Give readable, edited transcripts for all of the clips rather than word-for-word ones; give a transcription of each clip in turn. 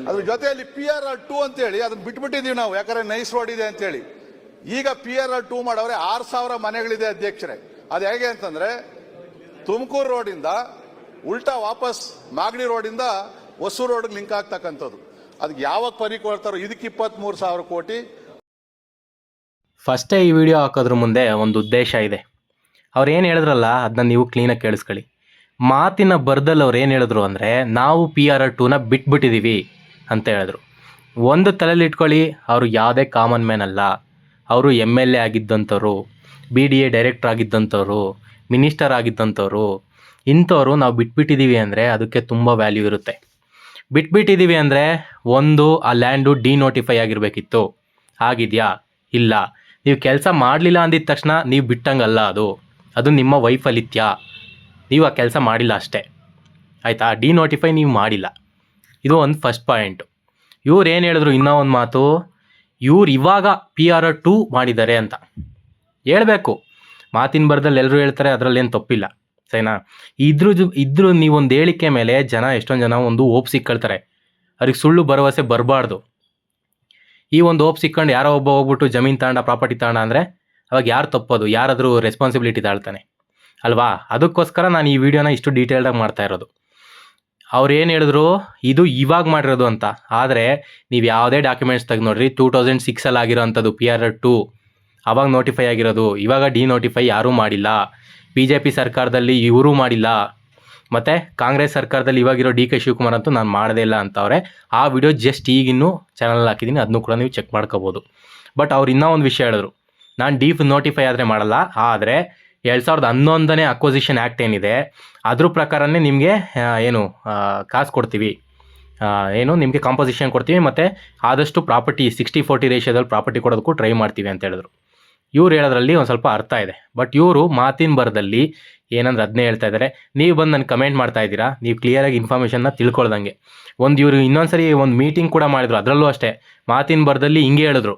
ಅದ್ರ ಜೊತೆಯಲ್ಲಿ PRR2 ಅಂತೇಳಿ ಅದನ್ನ ಬಿಟ್ಬಿಟ್ಟಿದೀವಿ ನಾವು, ಯಾಕಂದ್ರೆ ನೈಸ್ ರೋಡ್ ಇದೆ ಅಂತೇಳಿ. ಈಗ PRR2 ಮಾಡವ್ರೆ 6,000 ಮನೆಗಳಿದೆ ಅಧ್ಯಕ್ಷರೇ. ಅದು ಹೇಗೆ ಅಂತಂದ್ರೆ ತುಮಕೂರು ರೋಡಿಂದ ಉಲ್ಟಾ ವಾಪಸ್ ಮಾಗಡಿ ರೋಡಿಂದ ಹೊಸೂರು ರೋಡ್ಗೆ ಲಿಂಕ್ ಆಗ್ತಕ್ಕಂಥದ್ದು. ಅದಕ್ಕೆ ಯಾವಾಗ ಪರಿ ಕೊಡ್ತಾರೋ ಇದಕ್ಕೆ 23,000 ಕೋಟಿ. ಫಸ್ಟೇ ಈ ವಿಡಿಯೋ ಹಾಕೋದ್ರ ಮುಂದೆ ಒಂದು ಉದ್ದೇಶ ಇದೆ. ಅವ್ರು ಏನು ಹೇಳಿದ್ರಲ್ಲ ಅದನ್ನ ನೀವು ಕ್ಲೀನಾಗಿ ಕೇಳಿಸ್ಕೊಳ್ಳಿ. ಮಾತಿನ ಬರ್ದಲ್ಲಿ ಅವ್ರು ಏನು ಹೇಳಿದ್ರು ಅಂದರೆ ನಾವು PRR2ನ ಬಿಟ್ಬಿಟ್ಟಿದ್ದೀವಿ ಅಂತ ಹೇಳಿದ್ರು. ಒಂದು ತಲೆಯಲ್ಲಿ ಇಟ್ಕೊಳ್ಳಿ, ಅವರು ಯಾವುದೇ ಕಾಮನ್ ಮ್ಯಾನ್ ಅಲ್ಲ. ಅವರು MLA ಆಗಿದ್ದಂಥವ್ರು, BDA ಡೈರೆಕ್ಟರ್ ಆಗಿದ್ದಂಥವ್ರು, ಮಿನಿಸ್ಟರ್ ಆಗಿದ್ದಂಥವ್ರು. ಇಂಥವ್ರು ನಾವು ಬಿಟ್ಬಿಟ್ಟಿದ್ದೀವಿ ಅಂದರೆ ಅದಕ್ಕೆ ತುಂಬ ವ್ಯಾಲ್ಯೂ ಇರುತ್ತೆ. ಬಿಟ್ಬಿಟ್ಟಿದ್ದೀವಿ ಅಂದರೆ ಒಂದು ಆ ಲ್ಯಾಂಡು ಡಿನೋಟಿಫೈ ಆಗಿರಬೇಕಿತ್ತು. ಆಗಿದೆಯಾ? ಇಲ್ಲ. ನೀವು ಕೆಲಸ ಮಾಡಲಿಲ್ಲ ಅಂದಿದ ತಕ್ಷಣ ನೀವು ಬಿಟ್ಟಂಗಲ್ಲ. ಅದು ನಿಮ್ಮ ವೈಫಲ್ಯ. ನೀವು ಆ ಕೆಲಸ ಮಾಡಿಲ್ಲ ಅಷ್ಟೇ, ಆಯಿತಾ? ಡಿನೋಟಿಫೈ ನೀವು ಮಾಡಿಲ್ಲ. ಇದು ಒಂದು ಫಸ್ಟ್ ಪಾಯಿಂಟು. ಇವ್ರು ಏನು ಹೇಳಿದ್ರು, ಇನ್ನೂ ಒಂದು ಮಾತು, ಇವ್ರು ಇವಾಗ PRR2 ಮಾಡಿದ್ದಾರೆ ಅಂತ ಹೇಳಬೇಕು. ಮಾತಿನ ಬರದಲ್ಲಿ ಎಲ್ಲರೂ ಹೇಳ್ತಾರೆ, ಅದರಲ್ಲೇನು ತಪ್ಪಿಲ್ಲ, ಸರಿನಾ? ಇದ್ರೂ ನೀವೊಂದು ಹೇಳಿಕೆ ಮೇಲೆ ಎಷ್ಟೊಂದು ಜನ ಒಂದು ಹೋಪ್ ಸಿಕ್ಕೊಳ್ತಾರೆ. ಅವ್ರಿಗೆ ಸುಳ್ಳು ಭರವಸೆ ಬರಬಾರ್ದು. ಈ ಒಂದು ಹೋಪ್ ಸಿಕ್ಕೊಂಡು ಯಾರೋ ಒಬ್ಬ ಹೋಗ್ಬಿಟ್ಟು ಜಮೀನು ತಗೊಂಡ, ಪ್ರಾಪರ್ಟಿ ತಗೊಂಡ ಅಂದರೆ ಅವಾಗ ಯಾರು ತಪ್ಪೋದು? ಯಾರಾದರೂ ರೆಸ್ಪಾನ್ಸಿಬಿಲಿಟಿ ತಾಳ್ತಾನೆ ಅಲ್ವಾ? ಅದಕ್ಕೋಸ್ಕರ ನಾನು ಈ ವಿಡಿಯೋನ ಇಷ್ಟು ಡೀಟೇಲ್ಡಾಗಿ ಮಾಡ್ತಾ ಇರೋದು. ಅವ್ರು ಏನು ಹೇಳಿದ್ರು, ಇದು ಇವಾಗ ಮಾಡಿರೋದು ಅಂತ. ಆದರೆ ನೀವು ಯಾವುದೇ ಡಾಕ್ಯುಮೆಂಟ್ಸ್ ತೆಗೆದು ನೋಡ್ರಿ, 2006 ಆಗಿರೋ ಅಂಥದ್ದು PRR2 ಆವಾಗ ನೋಟಿಫೈ ಆಗಿರೋದು. ಇವಾಗ ಡಿನೋಟಿಫೈ ಯಾರೂ ಮಾಡಿಲ್ಲ. BJP ಸರ್ಕಾರದಲ್ಲಿ ಇವರೂ ಮಾಡಿಲ್ಲ, ಮತ್ತು ಕಾಂಗ್ರೆಸ್ ಸರ್ಕಾರದಲ್ಲಿ ಇವಾಗಿರೋ DK ಶಿವಕುಮಾರ್ ಅಂತೂ ನಾನು ಮಾಡದೇ ಇಲ್ಲ ಅಂತವ್ರೆ. ಆ ವಿಡಿಯೋ ಜಸ್ಟ್ ಈಗಿನ್ನೂ ಚಾನಲಲ್ಲಿ ಹಾಕಿದ್ದೀನಿ, ಅದನ್ನು ಕೂಡ ನೀವು ಚೆಕ್ ಮಾಡ್ಕೋಬೋದು. ಬಟ್ ಅವ್ರು ಇನ್ನೂ ಒಂದು ವಿಷಯ ಹೇಳಿದ್ರು, ನಾನು ನೋಟಿಫೈ ಆದರೆ ಮಾಡಲ್ಲ, ಆದರೆ 2011ನೇ ಅಕ್ವಸಿಷನ್ ಆ್ಯಕ್ಟ್ ಏನಿದೆ ಅದ್ರ ಪ್ರಕಾರನೇ ನಿಮಗೆ ಕಾಸು ಕೊಡ್ತೀವಿ, ನಿಮಗೆ ಕಾಂಪೋಸಿಷನ್ ಕೊಡ್ತೀವಿ, ಮತ್ತು ಆದಷ್ಟು ಪ್ರಾಪರ್ಟಿ 60-40 ರೇಷಿಯೋದಲ್ಲಿ ಪ್ರಾಪರ್ಟಿ ಕೊಡೋದಕ್ಕೂ ಟ್ರೈ ಮಾಡ್ತೀವಿ ಅಂತ ಹೇಳಿದ್ರು. ಇವ್ರು ಹೇಳೋದ್ರಲ್ಲಿ ಒಂದು ಸ್ವಲ್ಪ ಅರ್ಥ ಇದೆ. ಬಟ್ ಇವರು ಮಾತಿನ ಬರದಲ್ಲಿ ಏನಂದ್ರೆ ಅದನ್ನೇ ಹೇಳ್ತಾ ಇದ್ದಾರೆ. ನೀವು ಬಂದು ನನಗೆ ಕಮೆಂಟ್ ಮಾಡ್ತಾ ಇದ್ದೀರಾ, ನೀವು ಕ್ಲಿಯರಾಗಿ ಇನ್ಫಾರ್ಮೇಷನ್ನ ತಿಳ್ಕೊಳ್ದಂಗೆ. ಇವರು ಇನ್ನೊಂದ್ಸರಿ ಒಂದು ಮೀಟಿಂಗ್ ಕೂಡ ಮಾಡಿದ್ರು, ಅದರಲ್ಲೂ ಅಷ್ಟೇ ಮಾತಿನ ಬರದಲ್ಲಿ ಹಿಂಗೆ ಹೇಳಿದ್ರು.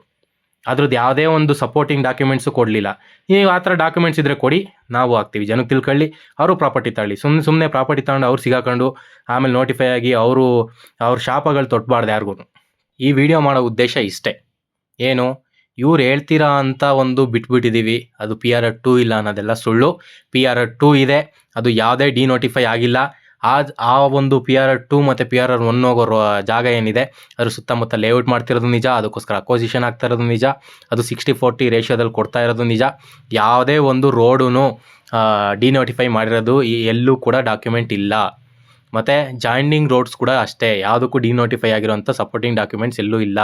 ಅದ್ರದ್ದು ಯಾವುದೇ ಒಂದು ಸಪೋರ್ಟಿಂಗ್ ಡಾಕ್ಯುಮೆಂಟ್ಸು ಕೊಡಲಿಲ್ಲ. ನೀವು ಆ ಥರ ಡಾಕ್ಯುಮೆಂಟ್ಸ್ ಇದ್ದರೆ ಕೊಡಿ, ನಾವು ಹಾಕ್ತೀವಿ, ಜನಕ್ಕೆ ತಿಳ್ಕೊಳ್ಳಿ, ಅವರು ಪ್ರಾಪರ್ಟಿ ತಗೊಳ್ಳಿ. ಸುಮ್ಮನೆ ಪ್ರಾಪರ್ಟಿ ತಗೊಂಡು ಅವ್ರು ಸಿಗಾಕೊಂಡು ಆಮೇಲೆ ನೋಟಿಫೈ ಆಗಿ ಅವ್ರ ಶಾಪಗಳು ತೊಟ್ಟಬಾರ್ದು ಯಾರಿಗೂ. ಈ ವಿಡಿಯೋ ಮಾಡೋ ಉದ್ದೇಶ ಇಷ್ಟೇ. ಏನು, ಇವ್ರು ಹೇಳ್ತೀರಾ ಅಂತ ಒಂದು ಬಿಟ್ಬಿಟ್ಟಿದ್ದೀವಿ, ಅದು PRR2 ಇಲ್ಲ ಅನ್ನೋದೆಲ್ಲ ಸುಳ್ಳು. PRR2 ಇದೆ, ಅದು ಯಾವುದೇ ಡಿನೋಟಿಫೈ ಆಗಿಲ್ಲ. ಆ ಒಂದು PRR2 ಮತ್ತು PRR1 ಹೋಗೋ ಜಾಗ ಏನಿದೆ ಅದ್ರ ಸುತ್ತಮುತ್ತ ಲೇಔಟ್ ಮಾಡ್ತಿರೋದು ನಿಜ, ಅದಕ್ಕೋಸ್ಕರ ಅಕ್ವಸಿಷನ್ ಆಗ್ತಾ ಇರೋದು ನಿಜ, ಅದು 60-40 ರೇಷಿಯೋದಲ್ಲಿ ಕೊಡ್ತಾ ಇರೋದು ನಿಜ. ಯಾವುದೇ ಒಂದು ರೋಡೂ ಡಿನೋಟಿಫೈ ಮಾಡಿರೋದು ಎಲ್ಲೂ ಕೂಡ ಡಾಕ್ಯುಮೆಂಟ್ ಇಲ್ಲ. ಮತ್ತು ಜಾಯಿನಿಂಗ್ ರೋಡ್ಸ್ ಕೂಡ ಅಷ್ಟೇ, ಯಾವುದಕ್ಕೂ ಡಿನೋಟಿಫೈ ಆಗಿರೋಂಥ ಸಪೋರ್ಟಿಂಗ್ ಡಾಕ್ಯುಮೆಂಟ್ಸ್ ಎಲ್ಲೂ ಇಲ್ಲ.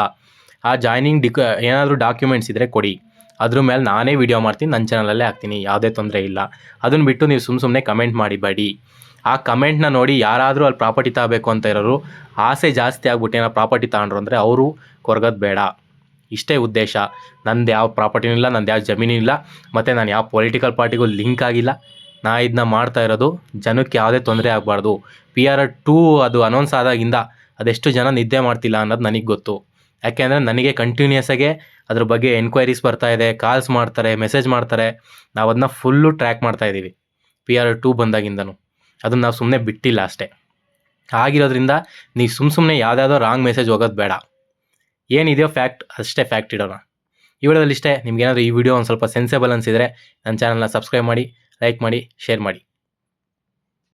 ಆ ಜಾಯ್ನಿಂಗ್ ಏನಾದರೂ ಡಾಕ್ಯುಮೆಂಟ್ಸ್ ಇದ್ದರೆ ಕೊಡಿ, ಅದ್ರ ಮೇಲೆ ನಾನೇ ವಿಡಿಯೋ ಮಾಡ್ತೀನಿ, ನನ್ನ ಚಾನಲಲ್ಲೇ ಹಾಕ್ತೀನಿ, ಯಾವುದೇ ತೊಂದರೆ ಇಲ್ಲ. ಅದನ್ನು ಬಿಟ್ಟು ನೀವು ಸುಮ್ಮನೆ ಕಮೆಂಟ್ ಮಾಡಿಬೇಡಿ. ಆ ಕಮೆಂಟ್ನ ನೋಡಿ ಯಾರಾದರೂ ಅಲ್ಲಿ ಪ್ರಾಪರ್ಟಿ ತಗೋಬೇಕು ಅಂತ ಇರೋರು ಆಸೆ ಜಾಸ್ತಿ ಆಗ್ಬಿಟ್ಟು ಏನೋ ಪ್ರಾಪರ್ಟಿ ತಗೊಂಡ್ರು ಅಂದರೆ ಅವರು ಕೊರಗೋದು ಬೇಡ. ಇಷ್ಟೇ ಉದ್ದೇಶ. ನಂದು ಯಾವ ಪ್ರಾಪರ್ಟಿನೂ ಇಲ್ಲ, ನಂದು ಯಾವ ಜಮೀನು ಇಲ್ಲ, ಮತ್ತು ನಾನು ಯಾವ ಪೊಲಿಟಿಕಲ್ ಪಾರ್ಟಿಗೂ ಲಿಂಕ್ ಆಗಿಲ್ಲ. ಇದನ್ನ ಮಾಡ್ತಾ ಇರೋದು ಜನಕ್ಕೆ ಯಾವುದೇ ತೊಂದರೆ ಆಗಬಾರ್ದು. PRR2 ಅದು ಅನೌನ್ಸ್ ಆದಾಗಿಂದ ಅದೆಷ್ಟು ಜನ ನಿದ್ದೆ ಮಾಡ್ತಿಲ್ಲ ಅನ್ನೋದು ನನಗೆ ಗೊತ್ತು. ಯಾಕೆಂದರೆ ನನಗೆ ಕಂಟಿನ್ಯೂಸ್ ಆಗಿ ಅದ್ರ ಬಗ್ಗೆ ಎನ್ಕ್ವೈರೀಸ್ ಬರ್ತಾ ಇದೆ, ಕಾಲ್ಸ್ ಮಾಡ್ತಾರೆ, ಮೆಸೇಜ್ ಮಾಡ್ತಾರೆ. ನಾವು ಅದನ್ನ ಫುಲ್ಲು ಟ್ರ್ಯಾಕ್ ಮಾಡ್ತಾಯಿದ್ದೀವಿ PRR2 ಬಂದಾಗಿಂದನೂ. ಅದನ್ನು ನಾವು ಸುಮ್ಮನೆ ಬಿಟ್ಟಿಲ್ಲ ಅಷ್ಟೇ. ಆಗಿರೋದ್ರಿಂದ ನೀವು ಸುಮ್ಮನೆ ಯಾವುದಾದ್ರೂ ರಾಂಗ್ ಮೆಸೇಜ್ ಹೋಗೋದು ಬೇಡ. ಏನಿದೆಯೋ ಫ್ಯಾಕ್ಟ್ ಅಷ್ಟೇ ಫ್ಯಾಕ್ಟ್ ಇಡೋಣ. ಈ ವಿಡಿಯೋದಲ್ಲಿ ಇಷ್ಟೇ. ನಿಮ್ಗೇನಾದರೂ ಈ ವಿಡಿಯೋ ಒಂದು ಸ್ವಲ್ಪ ಸೆನ್ಸೇಬಲ್ ಅನಿಸಿದರೆ ನನ್ನ ಚಾನಲ್ನ ಸಬ್ಸ್ಕ್ರೈಬ್ ಮಾಡಿ, ಲೈಕ್ ಮಾಡಿ, ಶೇರ್ ಮಾಡಿ.